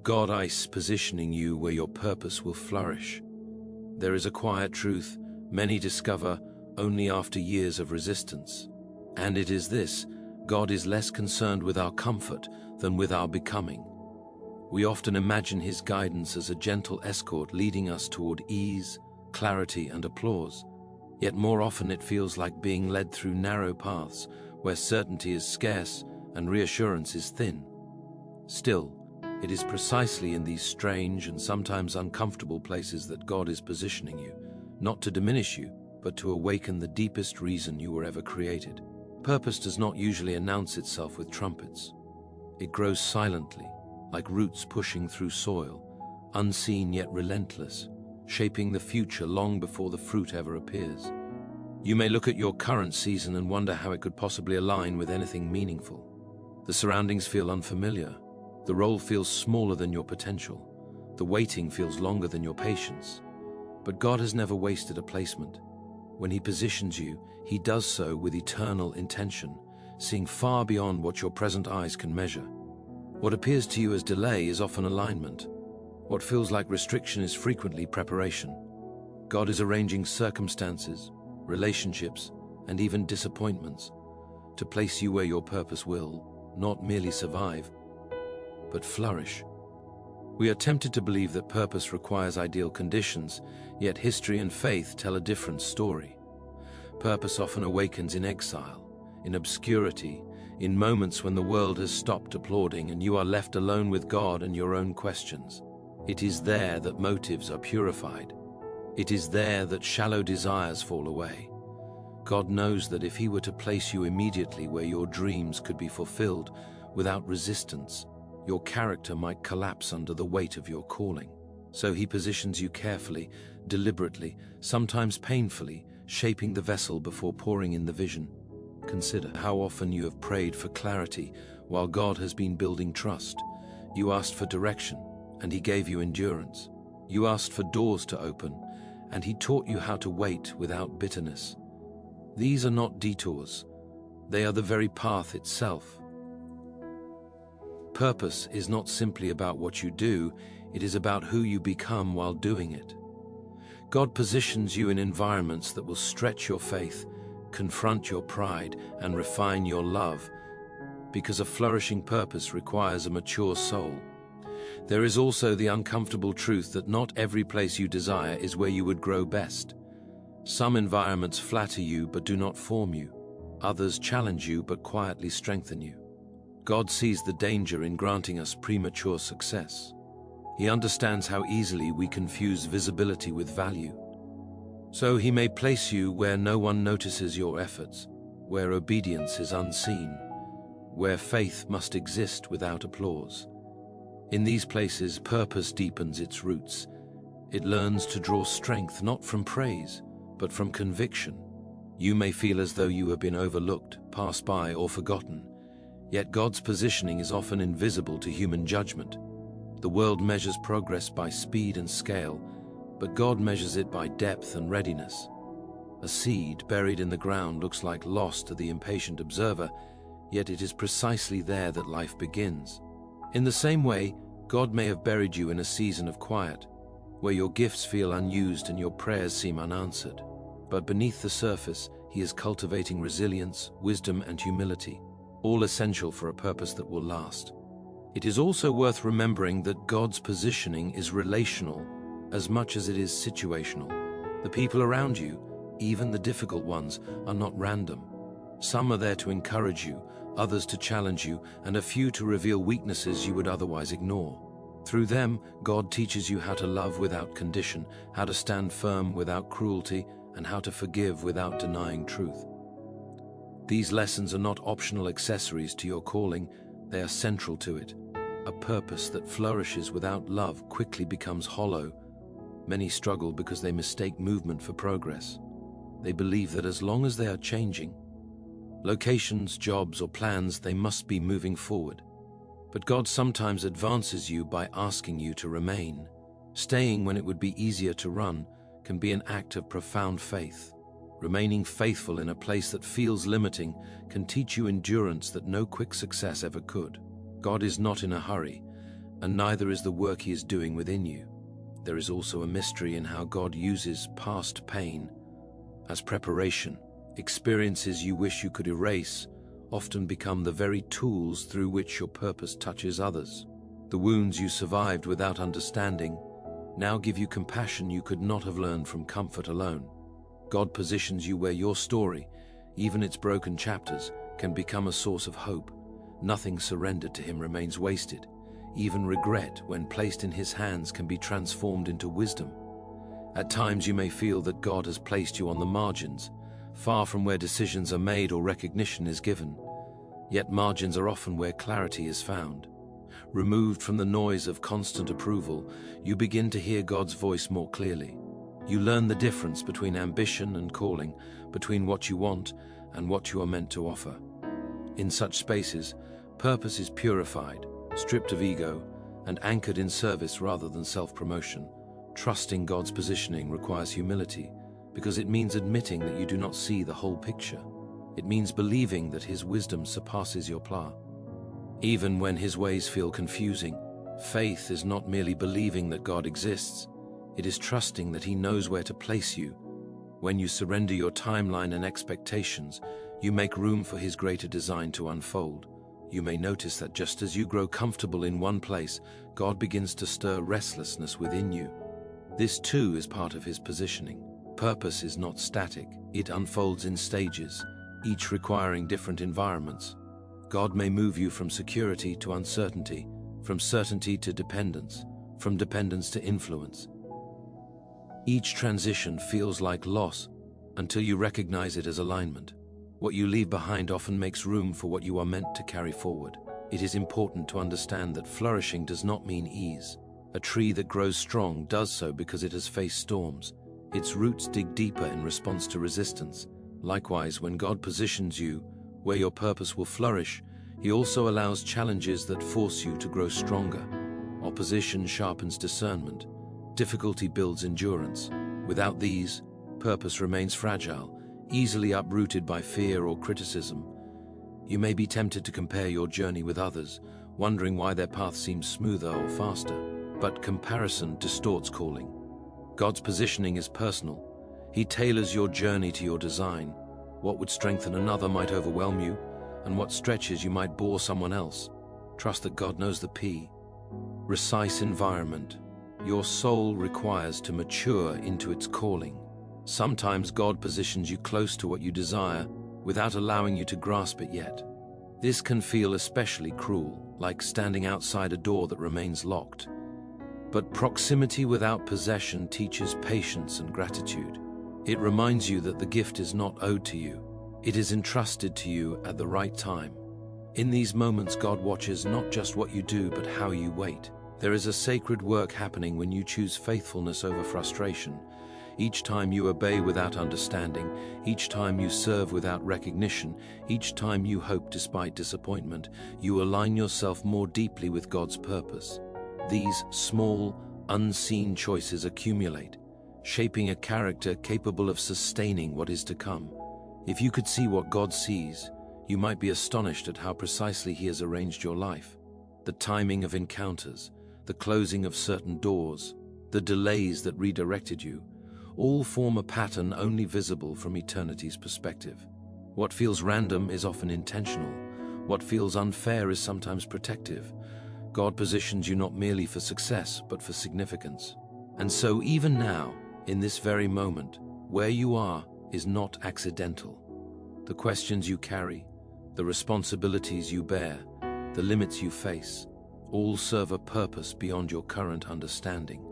God is positioning you where your purpose will flourish. There is a quiet truth many discover only after years of resistance. And it is this: God is less concerned with our comfort than with our becoming. We often imagine His guidance as a gentle escort leading us toward ease, clarity, and applause. Yet more often it feels like being led through narrow paths where certainty is scarce and reassurance is thin. Still, it is precisely in these strange and sometimes uncomfortable places that God is positioning you, not to diminish you, but to awaken the deepest reason you were ever created. Purpose does not usually announce itself with trumpets. It grows silently, like roots pushing through soil, unseen yet relentless, shaping the future long before the fruit ever appears. You may look at your current season and wonder how it could possibly align with anything meaningful. The surroundings feel unfamiliar. The role feels smaller than your potential. The waiting feels longer than your patience. But God has never wasted a placement. When He positions you, He does so with eternal intention, seeing far beyond what your present eyes can measure. What appears to you as delay is often alignment. What feels like restriction is frequently preparation. God is arranging circumstances, relationships, and even disappointments to place you where your purpose will not merely survive, but flourish. We are tempted to believe that purpose requires ideal conditions, yet history and faith tell a different story. Purpose often awakens in exile, in obscurity, in moments when the world has stopped applauding and you are left alone with God and your own questions. It is there that motives are purified. It is there that shallow desires fall away. God knows that if He were to place you immediately where your dreams could be fulfilled without resistance, your character might collapse under the weight of your calling. So He positions you carefully, deliberately, sometimes painfully, shaping the vessel before pouring in the vision. Consider how often you have prayed for clarity while God has been building trust. You asked for direction, and He gave you endurance. You asked for doors to open, and He taught you how to wait without bitterness. These are not detours. They are the very path itself. Purpose is not simply about what you do, it is about who you become while doing it. God positions you in environments that will stretch your faith, confront your pride, and refine your love, because a flourishing purpose requires a mature soul. There is also the uncomfortable truth that not every place you desire is where you would grow best. Some environments flatter you but do not form you. Others challenge you but quietly strengthen you. God sees the danger in granting us premature success. He understands how easily we confuse visibility with value. So He may place you where no one notices your efforts, where obedience is unseen, where faith must exist without applause. In these places, purpose deepens its roots. It learns to draw strength not from praise, but from conviction. You may feel as though you have been overlooked, passed by, or forgotten. Yet God's positioning is often invisible to human judgment. The world measures progress by speed and scale, but God measures it by depth and readiness. A seed buried in the ground looks like loss to the impatient observer, yet it is precisely there that life begins. In the same way, God may have buried you in a season of quiet, where your gifts feel unused and your prayers seem unanswered. But beneath the surface, He is cultivating resilience, wisdom, and humility, all essential for a purpose that will last. It is also worth remembering that God's positioning is relational as much as it is situational. The people around you, even the difficult ones, are not random. Some are there to encourage you, others to challenge you, and a few to reveal weaknesses you would otherwise ignore. Through them, God teaches you how to love without condition, how to stand firm without cruelty, and how to forgive without denying truth. These lessons are not optional accessories to your calling, they are central to it. A purpose that flourishes without love quickly becomes hollow. Many struggle because they mistake movement for progress. They believe that as long as they are changing, locations, jobs, or plans, they must be moving forward. But God sometimes advances you by asking you to remain. Staying when it would be easier to run can be an act of profound faith. Remaining faithful in a place that feels limiting can teach you endurance that no quick success ever could. God is not in a hurry, and neither is the work he is doing within you. There is also a mystery in how God uses past pain as preparation. Experiences you wish you could erase often become the very tools through which your purpose touches others. The wounds you survived without understanding now give you compassion you could not have learned from comfort alone. God positions you where your story, even its broken chapters, can become a source of hope. Nothing surrendered to him remains wasted. Even regret, when placed in his hands, can be transformed into wisdom. At times you may feel that God has placed you on the margins, far from where decisions are made or recognition is given. Yet margins are often where clarity is found. Removed from the noise of constant approval, you begin to hear God's voice more clearly. You learn the difference between ambition and calling, between what you want and what you are meant to offer. In such spaces, purpose is purified, stripped of ego, and anchored in service rather than self-promotion. Trusting God's positioning requires humility, because it means admitting that you do not see the whole picture. It means believing that his wisdom surpasses your plan. Even when his ways feel confusing, faith is not merely believing that God exists. It is trusting that he knows where to place you. When you surrender your timeline and expectations, you make room for his greater design to unfold. You may notice that just as you grow comfortable in one place, God begins to stir restlessness within you. This too is part of his positioning. Purpose is not static. It unfolds in stages, each requiring different environments. God may move you from security to uncertainty, from certainty to dependence, from dependence to influence. Each transition feels like loss until you recognize it as alignment. What you leave behind often makes room for what you are meant to carry forward. It is important to understand that flourishing does not mean ease. A tree that grows strong does so because it has faced storms. Its roots dig deeper in response to resistance. Likewise, when God positions you where your purpose will flourish, he also allows challenges that force you to grow stronger. Opposition sharpens discernment. Difficulty builds endurance. Without these, purpose remains fragile, easily uprooted by fear or criticism. You may be tempted to compare your journey with others, wondering why their path seems smoother or faster. But comparison distorts calling. God's positioning is personal. He tailors your journey to your design. What would strengthen another might overwhelm you, and what stretches you might bore someone else. Trust that God knows the P. Precise environment. Your soul requires to mature into its calling. Sometimes God positions you close to what you desire without allowing you to grasp it yet. This can feel especially cruel, like standing outside a door that remains locked. But proximity without possession teaches patience and gratitude. It reminds you that the gift is not owed to you. It is entrusted to you at the right time. In these moments, God watches not just what you do, but how you wait. There is a sacred work happening when you choose faithfulness over frustration. Each time you obey without understanding, each time you serve without recognition, each time you hope despite disappointment, you align yourself more deeply with God's purpose. These small, unseen choices accumulate, shaping a character capable of sustaining what is to come. If you could see what God sees, you might be astonished at how precisely he has arranged your life. The timing of encounters, the closing of certain doors, the delays that redirected you, all form a pattern only visible from eternity's perspective. What feels random is often intentional. What feels unfair is sometimes protective. God positions you not merely for success, but for significance. And so even now, in this very moment, where you are is not accidental. The questions you carry, the responsibilities you bear, the limits you face, all serve a purpose beyond your current understanding.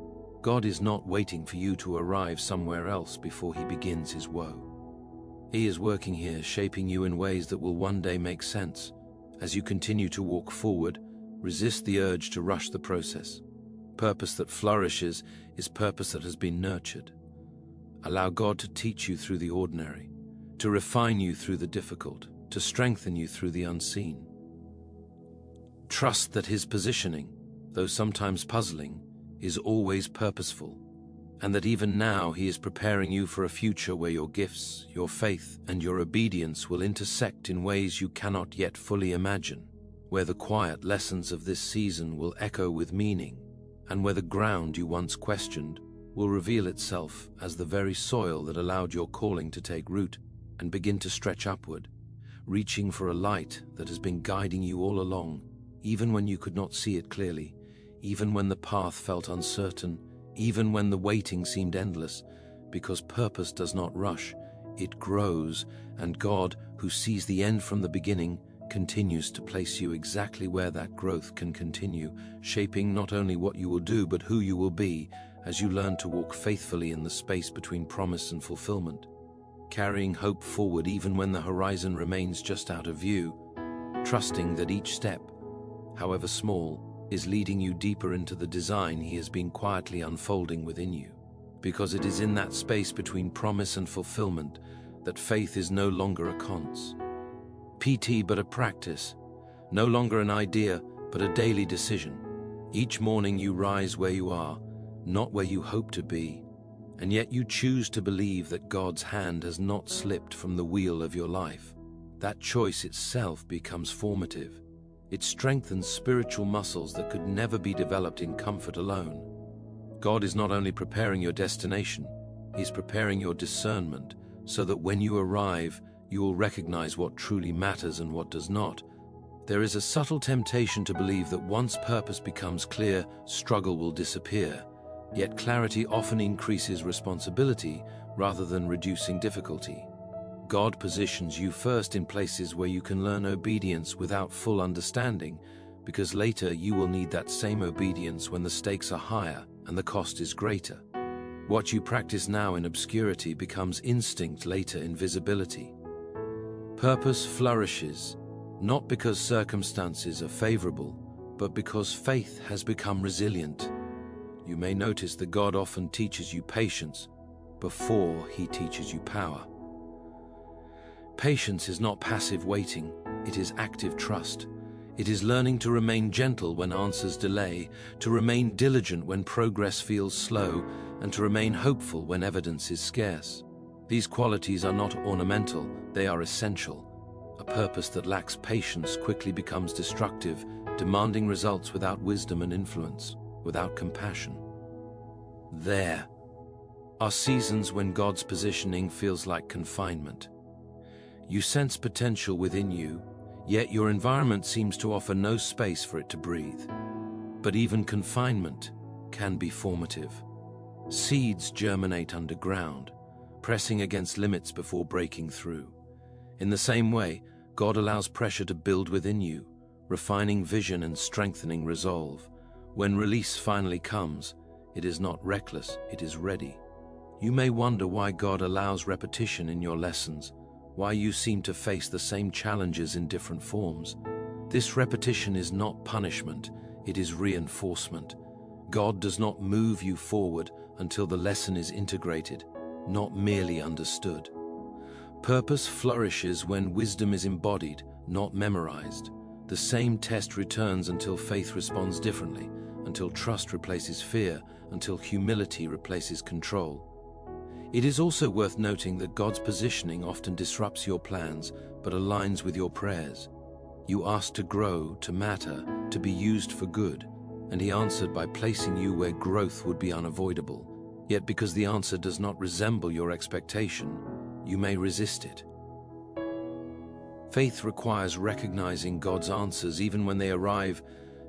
God is not waiting for you to arrive somewhere else before he begins his woe. He is working here, shaping you in ways that will one day make sense. As you continue to walk forward, resist the urge to rush the process. Purpose that flourishes is purpose that has been nurtured. Allow God to teach you through the ordinary, to refine you through the difficult, to strengthen you through the unseen. Trust that his positioning, though sometimes puzzling, is always purposeful, and that even now he is preparing you for a future where your gifts, your faith, and your obedience will intersect in ways you cannot yet fully imagine. where the quiet lessons of this season will echo with meaning, and where the ground you once questioned will reveal itself as the very soil that allowed your calling to take root and begin to stretch upward, reaching for a light that has been guiding you all along, even when you could not see it clearly, even when the path felt uncertain, even when the waiting seemed endless, because purpose does not rush, it grows, and God, who sees the end from the beginning, continues to place you exactly where that growth can continue, shaping not only what you will do but who you will be as you learn to walk faithfully in the space between promise and fulfillment, carrying hope forward even when the horizon remains just out of view, trusting that each step, however small, is leading you deeper into the design He has been quietly unfolding within you. Because it is in that space between promise and fulfillment that faith is no longer a PT but a practice, no longer an idea but a daily decision. Each morning you rise where you are, not where you hope to be, and yet you choose to believe that God's hand has not slipped from the wheel of your life. That choice itself becomes formative. It strengthens spiritual muscles that could never be developed in comfort alone. God is not only preparing your destination, He's preparing your discernment so that when you arrive, you will recognize what truly matters and what does not. There is a subtle temptation to believe that once purpose becomes clear, struggle will disappear. Yet clarity often increases responsibility rather than reducing difficulty. God positions you first in places where you can learn obedience without full understanding, because later you will need that same obedience when the stakes are higher and the cost is greater. What you practice now in obscurity becomes instinct later in visibility. Purpose flourishes, not because circumstances are favorable, but because faith has become resilient. You may notice that God often teaches you patience before He teaches you power. Patience is not passive waiting, it is active trust. It is learning to remain gentle when answers delay, to remain diligent when progress feels slow, and to remain hopeful when evidence is scarce. These qualities are not ornamental, they are essential. A purpose that lacks patience quickly becomes destructive, demanding results without wisdom and influence, without compassion. There are seasons when God's positioning feels like confinement. You sense potential within you, yet your environment seems to offer no space for it to breathe. But even confinement can be formative. Seeds germinate underground, pressing against limits before breaking through. In the same way, God allows pressure to build within you, refining vision and strengthening resolve. When release finally comes, it is not reckless, it is ready. You may wonder why God allows repetition in your lessons, why you seem to face the same challenges in different forms. This repetition is not punishment, it is reinforcement. God does not move you forward until the lesson is integrated, not merely understood. Purpose flourishes when wisdom is embodied, not memorized. The same test returns until faith responds differently, until trust replaces fear, until humility replaces control. It is also worth noting that God's positioning often disrupts your plans, but aligns with your prayers. You asked to grow, to matter, to be used for good, and He answered by placing you where growth would be unavoidable. Yet because the answer does not resemble your expectation, you may resist it. Faith requires recognizing God's answers even when they arrive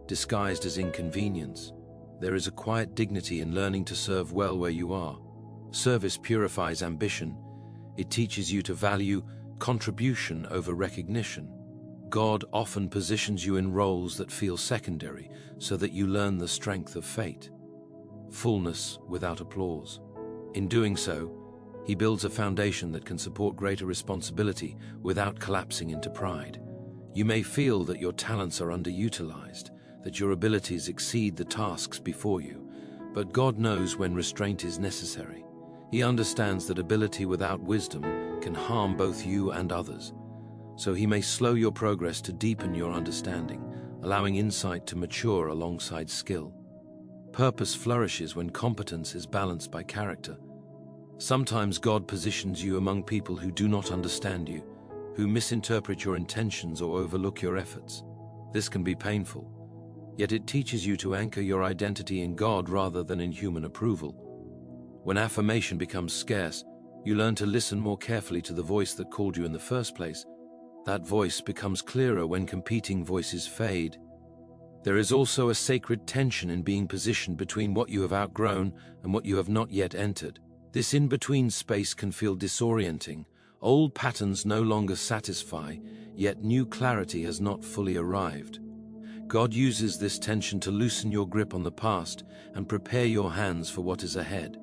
disguised as inconvenience. There is a quiet dignity in learning to serve well where you are. Service purifies ambition. It teaches you to value contribution over recognition. God often positions you in roles that feel secondary so that you learn the strength of fate. Fullness without applause. In doing so, He builds a foundation that can support greater responsibility without collapsing into pride. You may feel that your talents are underutilized, that your abilities exceed the tasks before you, but God knows when restraint is necessary. He understands that ability without wisdom can harm both you and others. So He may slow your progress to deepen your understanding, allowing insight to mature alongside skill. Purpose flourishes when competence is balanced by character. Sometimes God positions you among people who do not understand you, who misinterpret your intentions or overlook your efforts. This can be painful, yet it teaches you to anchor your identity in God rather than in human approval. When affirmation becomes scarce, you learn to listen more carefully to the voice that called you in the first place. That voice becomes clearer when competing voices fade. There is also a sacred tension in being positioned between what you have outgrown and what you have not yet entered. This in-between space can feel disorienting. Old patterns no longer satisfy, yet new clarity has not fully arrived. God uses this tension to loosen your grip on the past and prepare your hands for what is ahead.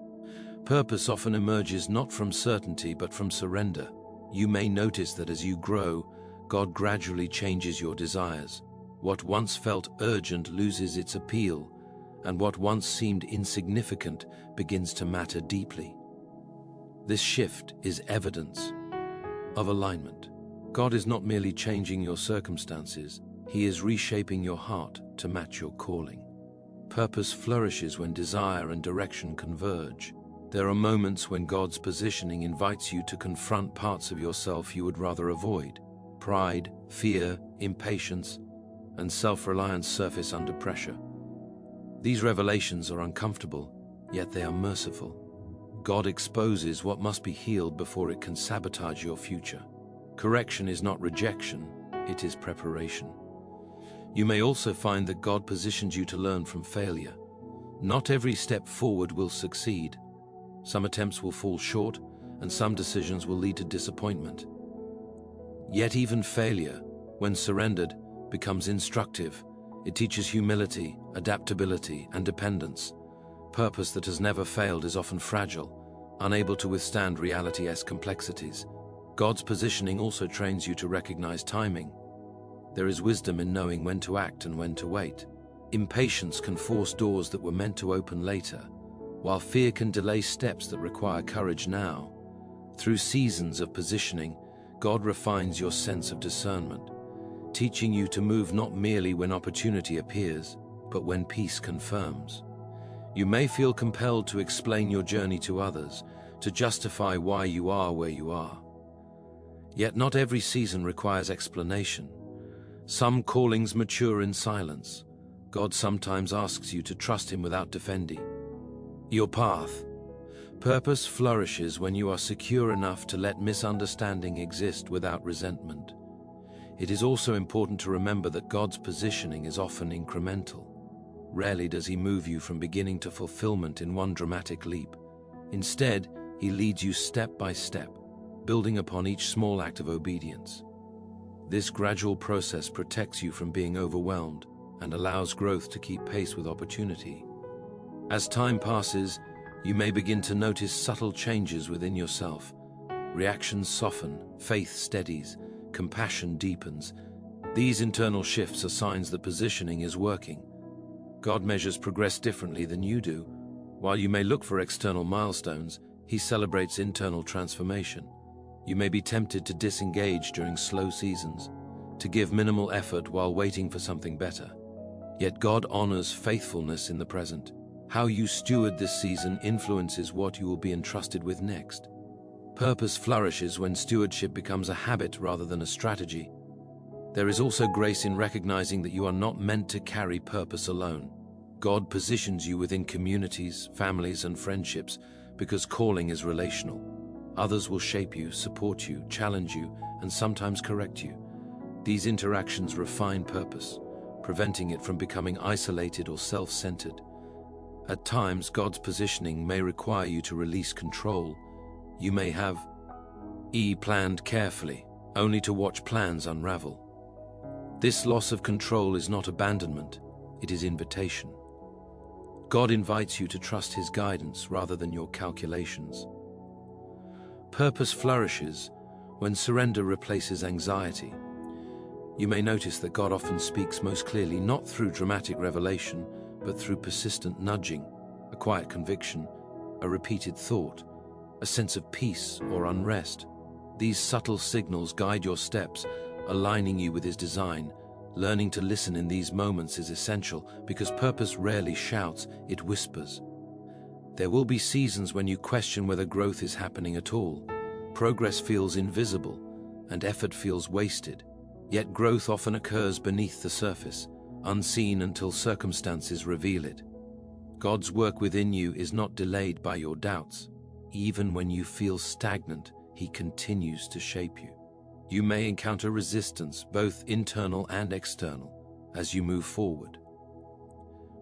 Purpose often emerges not from certainty but from surrender. You may notice that as you grow, God gradually changes your desires. What once felt urgent loses its appeal, and what once seemed insignificant begins to matter deeply. This shift is evidence of alignment. God is not merely changing your circumstances, He is reshaping your heart to match your calling. Purpose flourishes when desire and direction converge. There are moments when God's positioning invites you to confront parts of yourself you would rather avoid. Pride, fear, impatience, and self-reliance surface under pressure. These revelations are uncomfortable, yet they are merciful. God exposes what must be healed before it can sabotage your future. Correction is not rejection, it is preparation. You may also find that God positions you to learn from failure. Not every step forward will succeed. Some attempts will fall short, and some decisions will lead to disappointment. Yet even failure, when surrendered, becomes instructive. It teaches humility, adaptability, and dependence. Purpose that has never failed is often fragile, unable to withstand reality's complexities. God's positioning also trains you to recognize timing. There is wisdom in knowing when to act and when to wait. Impatience can force doors that were meant to open later, while fear can delay steps that require courage now. Through seasons of positioning, God refines your sense of discernment, teaching you to move not merely when opportunity appears, but when peace confirms. You may feel compelled to explain your journey to others, to justify why you are where you are. Yet not every season requires explanation. Some callings mature in silence. God sometimes asks you to trust Him without defending your path. Purpose flourishes when you are secure enough to let misunderstanding exist without resentment. It is also important to remember that God's positioning is often incremental. Rarely does He move you from beginning to fulfillment in one dramatic leap. Instead, He leads you step by step, building upon each small act of obedience. This gradual process protects you from being overwhelmed and allows growth to keep pace with opportunity. As time passes, you may begin to notice subtle changes within yourself. Reactions soften, faith steadies, compassion deepens. These internal shifts are signs that positioning is working. God measures progress differently than you do. While you may look for external milestones, He celebrates internal transformation. You may be tempted to disengage during slow seasons, to give minimal effort while waiting for something better. Yet God honors faithfulness in the present. How you steward this season influences what you will be entrusted with next. Purpose flourishes when stewardship becomes a habit rather than a strategy. There is also grace in recognizing that you are not meant to carry purpose alone. God positions you within communities, families, and friendships because calling is relational. Others will shape you, support you, challenge you, and sometimes correct you. These interactions refine purpose, preventing it from becoming isolated or self-centered. At times, God's positioning may require you to release control. You may have planned carefully, only to watch plans unravel. This loss of control is not abandonment, it is invitation. God invites you to trust His guidance rather than your calculations. Purpose flourishes when surrender replaces anxiety. You may notice that God often speaks most clearly not through dramatic revelation, but through persistent nudging, a quiet conviction, a repeated thought, a sense of peace or unrest. These subtle signals guide your steps, aligning you with His design. Learning to listen in these moments is essential because purpose rarely shouts, it whispers. There will be seasons when you question whether growth is happening at all. Progress feels invisible, and effort feels wasted. Yet growth often occurs beneath the surface, unseen until circumstances reveal it. God's work within you is not delayed by your doubts. Even when you feel stagnant, He continues to shape you. You may encounter resistance, both internal and external, as you move forward.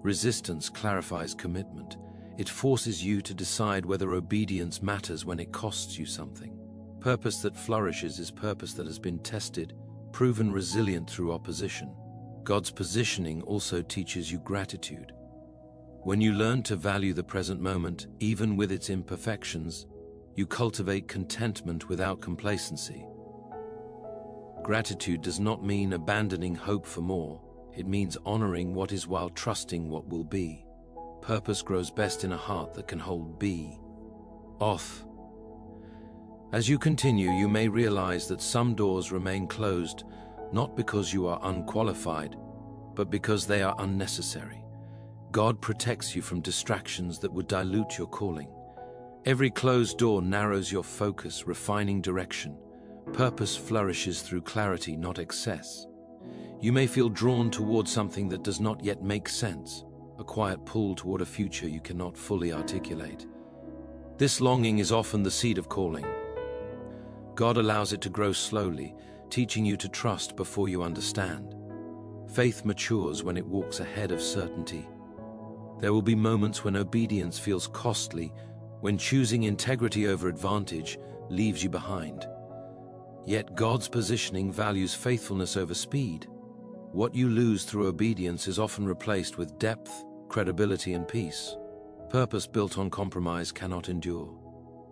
Resistance clarifies commitment. It forces you to decide whether obedience matters when it costs you something. Purpose that flourishes is purpose that has been tested, proven resilient through opposition. God's positioning also teaches you gratitude. When you learn to value the present moment, even with its imperfections, you cultivate contentment without complacency. Gratitude does not mean abandoning hope for more. It means honoring what is while trusting what will be. Purpose grows best in a heart that can hold be. Off. As you continue, you may realize that some doors remain closed, not because you are unqualified, but because they are unnecessary. God protects you from distractions that would dilute your calling. Every closed door narrows your focus, refining direction. Purpose flourishes through clarity, not excess. You may feel drawn towards something that does not yet make sense, a quiet pull toward a future you cannot fully articulate. This longing is often the seed of calling. God allows it to grow slowly, teaching you to trust before you understand. Faith matures when it walks ahead of certainty. There will be moments when obedience feels costly, when choosing integrity over advantage leaves you behind. Yet God's positioning values faithfulness over speed. What you lose through obedience is often replaced with depth, credibility, and peace. Purpose built on compromise cannot endure.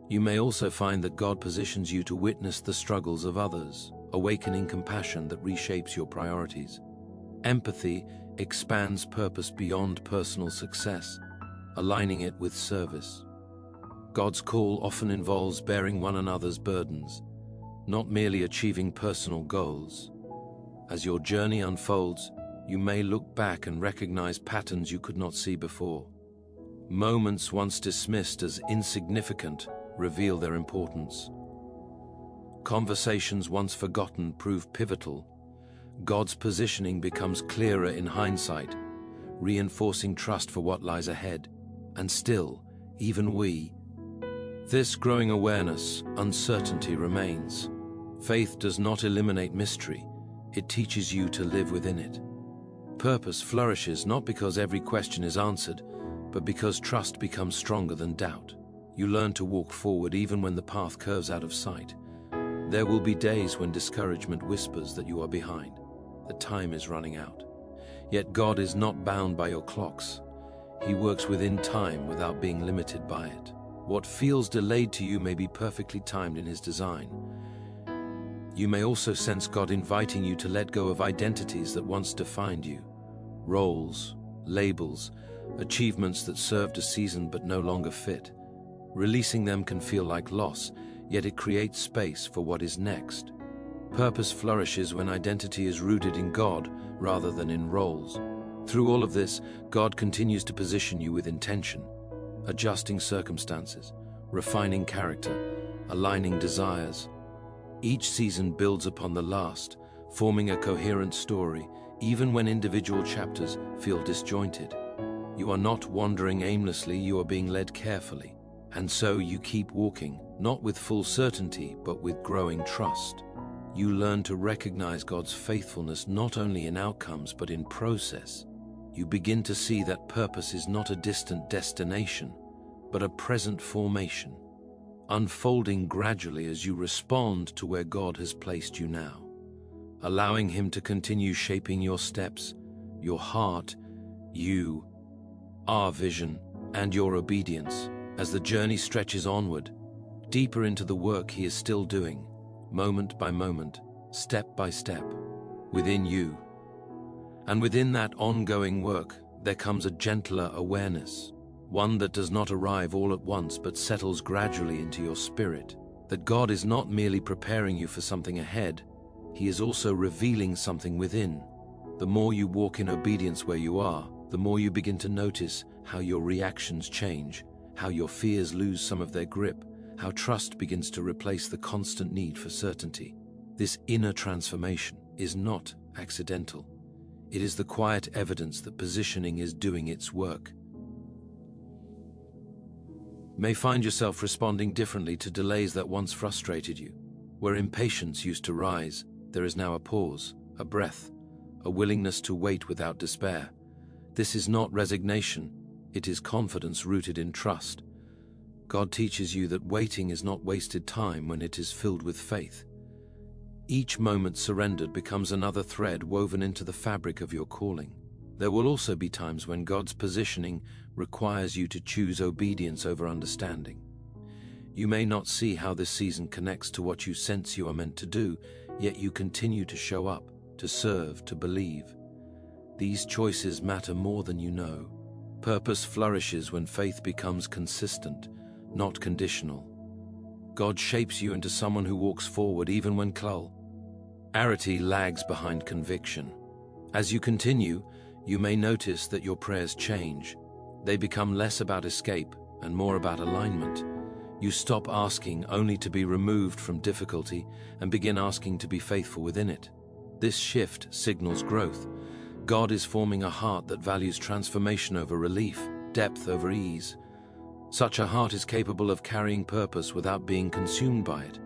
You may also find that God positions you to witness the struggles of others, awakening compassion that reshapes your priorities. Empathy expands purpose beyond personal success, aligning it with service. God's call often involves bearing one another's burdens, not merely achieving personal goals. As your journey unfolds, you may look back and recognize patterns you could not see before. Moments once dismissed as insignificant reveal their importance. Conversations once forgotten prove pivotal. God's positioning becomes clearer in hindsight, reinforcing trust for what lies ahead. And still, even this growing awareness, uncertainty remains. Faith does not eliminate mystery. It teaches you to live within it. Purpose flourishes not because every question is answered, but because trust becomes stronger than doubt. You learn to walk forward even when the path curves out of sight. There will be days when discouragement whispers that you are behind, that time is running out. Yet God is not bound by your clocks. He works within time without being limited by it. What feels delayed to you may be perfectly timed in His design. You may also sense God inviting you to let go of identities that once defined you. Roles, labels, achievements that served a season but no longer fit. Releasing them can feel like loss, yet it creates space for what is next. Purpose flourishes when identity is rooted in God rather than in roles. Through all of this, God continues to position you with intention, adjusting circumstances, refining character, aligning desires. Each season builds upon the last, forming a coherent story, even when individual chapters feel disjointed. You are not wandering aimlessly, you are being led carefully. And so you keep walking, not with full certainty, but with growing trust. You learn to recognize God's faithfulness not only in outcomes, but in process. You begin to see that purpose is not a distant destination, but a present formation, unfolding gradually as you respond to where God has placed you now, allowing Him to continue shaping your steps, your heart, our vision, and your obedience. As the journey stretches onward, deeper into the work He is still doing, moment by moment, step by step, within you. And within that ongoing work, there comes a gentler awareness, one that does not arrive all at once but settles gradually into your spirit, that God is not merely preparing you for something ahead, He is also revealing something within. The more you walk in obedience where you are, the more you begin to notice how your reactions change, how your fears lose some of their grip, how trust begins to replace the constant need for certainty. This inner transformation is not accidental. It is the quiet evidence that positioning is doing its work. You may find yourself responding differently to delays that once frustrated you. Where impatience used to rise, there is now a pause, a breath, a willingness to wait without despair. This is not resignation, it is confidence rooted in trust. God teaches you that waiting is not wasted time when it is filled with faith. Each moment surrendered becomes another thread woven into the fabric of your calling. There will also be times when God's positioning requires you to choose obedience over understanding. You may not see how this season connects to what you sense you are meant to do, yet you continue to show up, to serve, to believe. These choices matter more than you know. Purpose flourishes when faith becomes consistent, not conditional. God shapes you into someone who walks forward even when clarity lags behind conviction. As you continue, you may notice that your prayers change. They become less about escape and more about alignment. You stop asking only to be removed from difficulty and begin asking to be faithful within it. This shift signals growth. God is forming a heart that values transformation over relief, depth over ease. Such a heart is capable of carrying purpose without being consumed by it.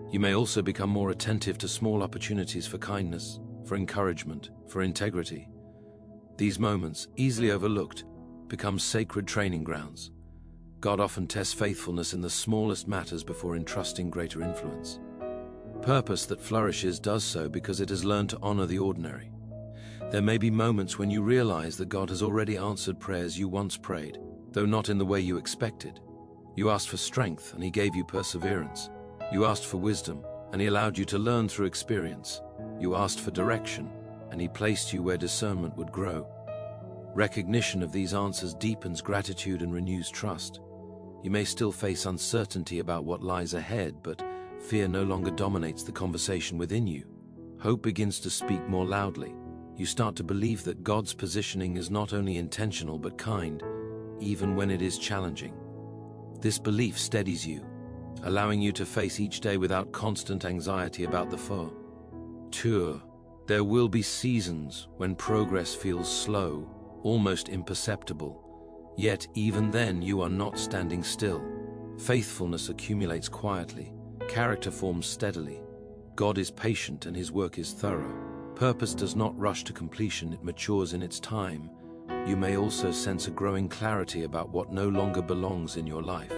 You may also become more attentive to small opportunities for kindness, for encouragement, for integrity. These moments, easily overlooked, become sacred training grounds. God often tests faithfulness in the smallest matters before entrusting greater influence. Purpose that flourishes does so because it has learned to honor the ordinary. There may be moments when you realize that God has already answered prayers you once prayed, though not in the way you expected. You asked for strength, and He gave you perseverance. You asked for wisdom, and He allowed you to learn through experience. You asked for direction, and He placed you where discernment would grow. Recognition of these answers deepens gratitude and renews trust. You may still face uncertainty about what lies ahead, but fear no longer dominates the conversation within you. Hope begins to speak more loudly. You start to believe that God's positioning is not only intentional but kind, even when it is challenging. This belief steadies you, allowing you to face each day without constant anxiety about the future. There will be seasons when progress feels slow, almost imperceptible. Yet even then you are not standing still. Faithfulness accumulates quietly. Character forms steadily. God is patient and His work is thorough. Purpose does not rush to completion, it matures in its time. You may also sense a growing clarity about what no longer belongs in your life.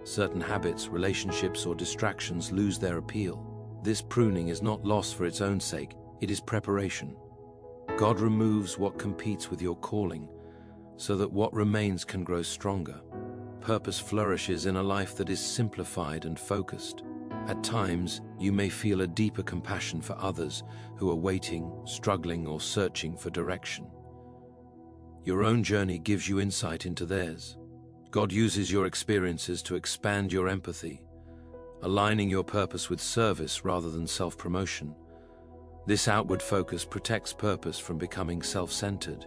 Certain habits, relationships, or distractions lose their appeal. This pruning is not loss for its own sake, it is preparation. God removes what competes with your calling, so that what remains can grow stronger. Purpose flourishes in a life that is simplified and focused. At times, you may feel a deeper compassion for others who are waiting, struggling, or searching for direction. Your own journey gives you insight into theirs. God uses your experiences to expand your empathy, aligning your purpose with service rather than self-promotion. This outward focus protects purpose from becoming self-centered.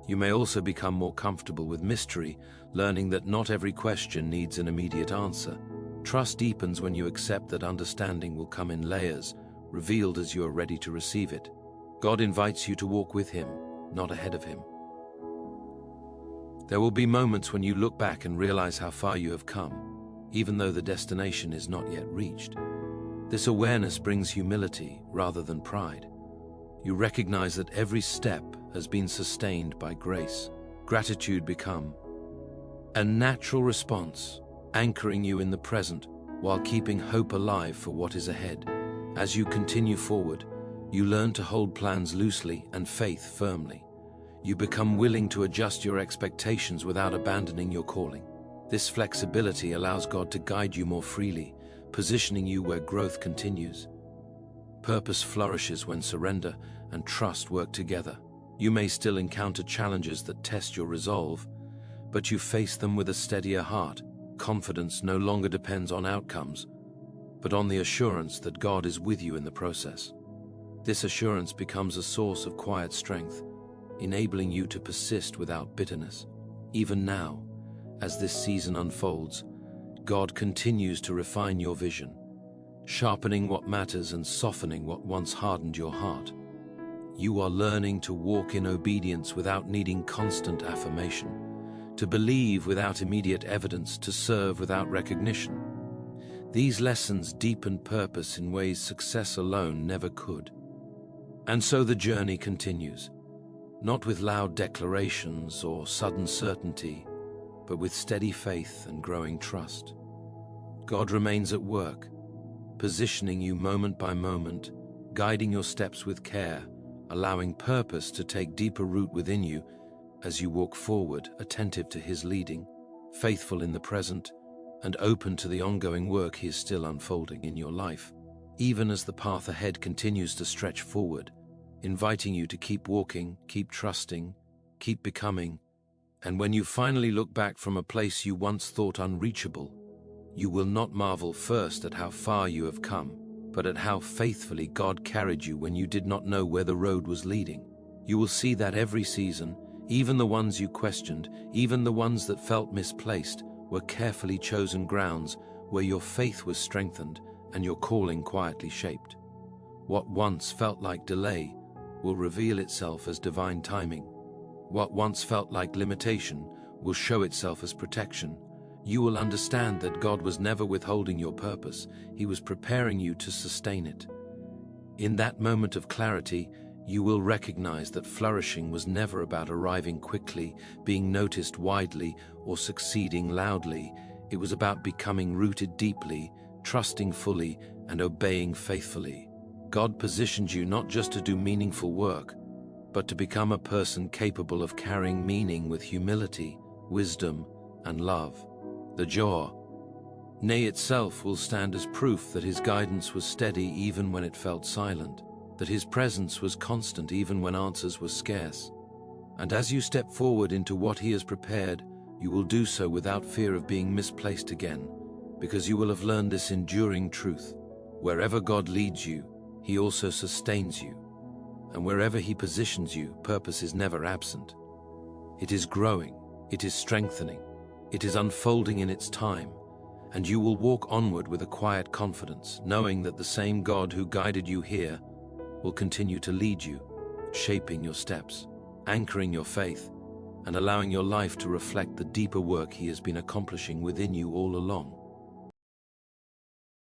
You may also become more comfortable with mystery, learning that not every question needs an immediate answer. Trust deepens when you accept that understanding will come in layers, revealed as you are ready to receive it. God invites you to walk with Him, not ahead of Him. There will be moments when you look back and realize how far you have come, even though the destination is not yet reached. This awareness brings humility rather than pride. You recognize that every step has been sustained by grace. Gratitude becomes a natural response, anchoring you in the present while keeping hope alive for what is ahead. As you continue forward, you learn to hold plans loosely and faith firmly. You become willing to adjust your expectations without abandoning your calling. This flexibility allows God to guide you more freely, positioning you where growth continues. Purpose flourishes when surrender and trust work together. You may still encounter challenges that test your resolve, but you face them with a steadier heart. Confidence no longer depends on outcomes, but on the assurance that God is with you in the process. This assurance becomes a source of quiet strength, enabling you to persist without bitterness. Even now, as this season unfolds, God continues to refine your vision, sharpening what matters and softening what once hardened your heart. You are learning to walk in obedience without needing constant affirmation, to believe without immediate evidence, to serve without recognition. These lessons deepen purpose in ways success alone never could. And so the journey continues, not with loud declarations or sudden certainty, but with steady faith and growing trust. God remains at work, positioning you moment by moment, guiding your steps with care, allowing purpose to take deeper root within you as you walk forward, attentive to His leading, faithful in the present, and open to the ongoing work He is still unfolding in your life, even as the path ahead continues to stretch forward, inviting you to keep walking, keep trusting, keep becoming. And when you finally look back from a place you once thought unreachable, you will not marvel first at how far you have come, but at how faithfully God carried you when you did not know where the road was leading. You will see that every season, even the ones you questioned, even the ones that felt misplaced, were carefully chosen grounds where your faith was strengthened and your calling quietly shaped. What once felt like delay will reveal itself as divine timing. What once felt like limitation will show itself as protection. You will understand that God was never withholding your purpose. He was preparing you to sustain it. In that moment of clarity, you will recognize that flourishing was never about arriving quickly, being noticed widely, or succeeding loudly. It was about becoming rooted deeply, trusting fully, and obeying faithfully. God positioned you not just to do meaningful work, but to become a person capable of carrying meaning with humility, wisdom, and love. The jaw, nay itself, will stand as proof that His guidance was steady even when it felt silent, that His presence was constant even when answers were scarce. And as you step forward into what He has prepared, you will do so without fear of being misplaced again, because you will have learned this enduring truth. Wherever God leads you, He also sustains you. And wherever He positions you, purpose is never absent. It is growing, it is strengthening, it is unfolding in its time, and you will walk onward with a quiet confidence, knowing that the same God who guided you here will continue to lead you, shaping your steps, anchoring your faith, and allowing your life to reflect the deeper work He has been accomplishing within you all along.